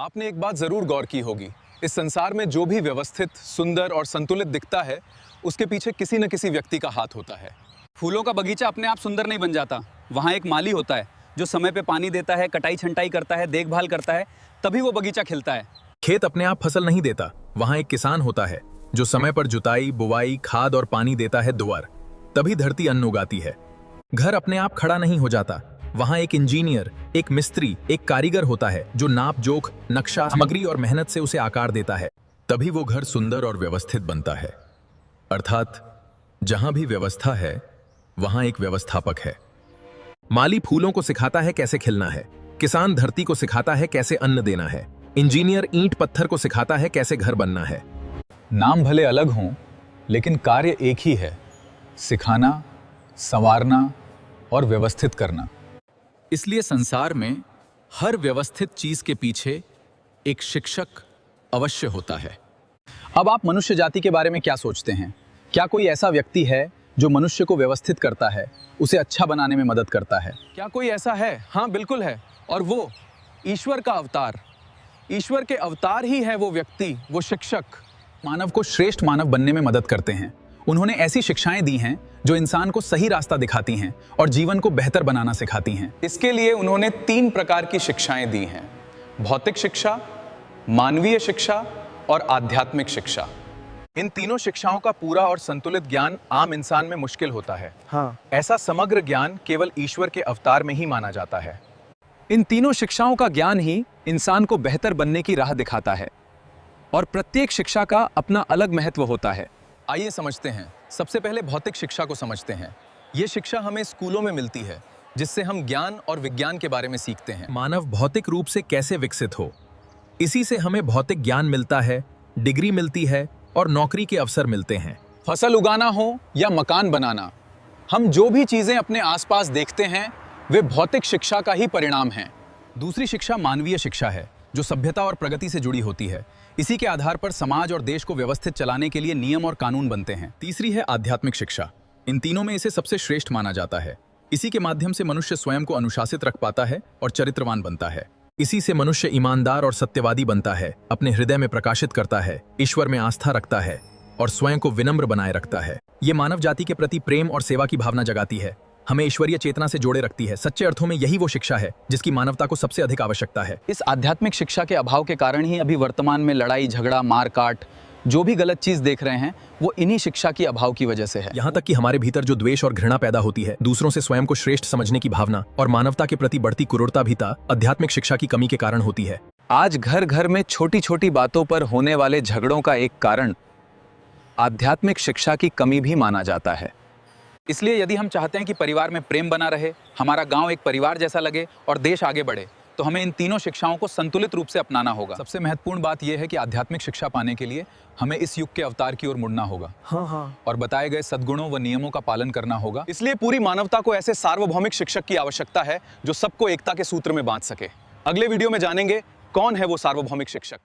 आपने एक बात जरूर गौर की होगी, इस संसार में जो भी व्यवस्थित, सुंदर और संतुलित दिखता है, उसके पीछे किसी न किसी व्यक्ति का हाथ होता है। फूलों का बगीचा अपने आप सुंदर नहीं बन जाता। वहाँ एक माली होता है जो समय पे पानी देता है, कटाई छंटाई करता है, देखभाल करता है, तभी वो बगीचा खिलता है। खेत अपने आप फसल नहीं देता, वहाँ एक किसान होता है जो समय पर जुताई, बुवाई, खाद और पानी देता है दुआर, तभी धरती अन्न उगाती है। घर अपने आप खड़ा नहीं हो जाता, वहाँ एक इंजीनियर, एक मिस्त्री, एक कारीगर होता है जो नाप जोख, नक्शा, सामग्री और मेहनत से उसे आकार देता है, तभी वो घर सुंदर और व्यवस्थित बनता है। अर्थात जहां भी व्यवस्था है वहां एक व्यवस्थापक है। माली फूलों को सिखाता है कैसे खिलना है, किसान धरती को सिखाता है कैसे अन्न देना है, इंजीनियर ईंट पत्थर को सिखाता है कैसे घर बनना है। नाम भले अलग हों, लेकिन कार्य एक ही है, सिखाना, संवारना और व्यवस्थित करना। इसलिए संसार में हर व्यवस्थित चीज के पीछे एक शिक्षक अवश्य होता है। अब आप मनुष्य जाति के बारे में क्या सोचते हैं? क्या कोई ऐसा व्यक्ति है जो मनुष्य को व्यवस्थित करता है, उसे अच्छा बनाने में मदद करता है? क्या कोई ऐसा है? हाँ, बिल्कुल है। और वो ईश्वर का अवतार, ईश्वर के अवतार ही है वो व्यक्ति, वो शिक्षक। मानव को श्रेष्ठ मानव बनने में मदद करते हैं। उन्होंने ऐसी शिक्षाएं दी हैं जो इंसान को सही रास्ता दिखाती हैं और जीवन को बेहतर बनाना सिखाती हैं। इसके लिए उन्होंने 3 प्रकार की शिक्षाएं दी हैं: भौतिक शिक्षा, मानवीय शिक्षा और आध्यात्मिक शिक्षा। इन तीनों शिक्षाओं का पूरा और संतुलित ज्ञान आम इंसान में मुश्किल होता है। हाँ। ऐसा समग्र ज्ञान केवल ईश्वर के अवतार में ही माना जाता है। इन तीनों शिक्षाओं का ज्ञान ही इंसान को बेहतर बनने की राह दिखाता है और प्रत्येक शिक्षा का अपना अलग महत्व होता है। आइए समझते हैं। सबसे पहले भौतिक शिक्षा को समझते हैं। ये शिक्षा हमें स्कूलों में मिलती है, जिससे हम ज्ञान और विज्ञान के बारे में सीखते हैं। मानव भौतिक रूप से कैसे विकसित हो, इसी से हमें भौतिक ज्ञान मिलता है, डिग्री मिलती है और नौकरी के अवसर मिलते हैं। फसल उगाना हो या मकान बनाना, हम जो भी चीजें अपने आसपास देखते हैं वे भौतिक शिक्षा का ही परिणाम हैं। दूसरी शिक्षा मानवीय शिक्षा है, जो सभ्यता और प्रगति से जुड़ी होती है। इसी के आधार पर समाज और देश को व्यवस्थित चलाने के लिए नियम और कानून बनते हैं। तीसरी है आध्यात्मिक शिक्षा। इन तीनों में इसे सबसे श्रेष्ठ माना जाता है। इसी के माध्यम से मनुष्य स्वयं को अनुशासित रख पाता है और चरित्रवान बनता है। इसी से मनुष्य ईमानदार और सत्यवादी बनता है, अपने हृदय में प्रकाशित करता है, ईश्वर में आस्था रखता है और स्वयं को विनम्र बनाए रखता है। ये मानव जाति के प्रति प्रेम और सेवा की भावना जगाती है, हमें ईश्वरीय चेतना से जोड़े रखती है। सच्चे अर्थों में यही वो शिक्षा है जिसकी मानवता को सबसे अधिक आवश्यकता है। इस आध्यात्मिक शिक्षा के अभाव के कारण ही अभी वर्तमान में लड़ाई झगड़ा, मारकाट, जो भी गलत चीज देख रहे हैं वो इन्हीं शिक्षा की अभाव की वजह से है। यहाँ तक कि हमारे भीतर जो द्वेष और घृणा पैदा होती है, दूसरों से स्वयं को श्रेष्ठ समझने की भावना और मानवता के प्रति बढ़ती क्रूरता भी आध्यात्मिक शिक्षा की कमी के कारण होती है। आज घर घर में छोटी छोटी बातों पर होने वाले झगड़ों का एक कारण आध्यात्मिक शिक्षा की कमी भी माना जाता है। इसलिए यदि हम चाहते हैं कि परिवार में प्रेम बना रहे, हमारा गांव एक परिवार जैसा लगे और देश आगे बढ़े, तो हमें इन तीनों शिक्षाओं को संतुलित रूप से अपनाना होगा। सबसे महत्वपूर्ण बात यह है कि आध्यात्मिक शिक्षा पाने के लिए हमें इस युग के अवतार की ओर मुड़ना होगा। हाँ। और बताए गए सद्गुणों व नियमों का पालन करना होगा। इसलिए पूरी मानवता को ऐसे सार्वभौमिक शिक्षक की आवश्यकता है जो सबको एकता के सूत्र में बांध सके। अगले वीडियो में जानेंगे कौन है वो सार्वभौमिक शिक्षक।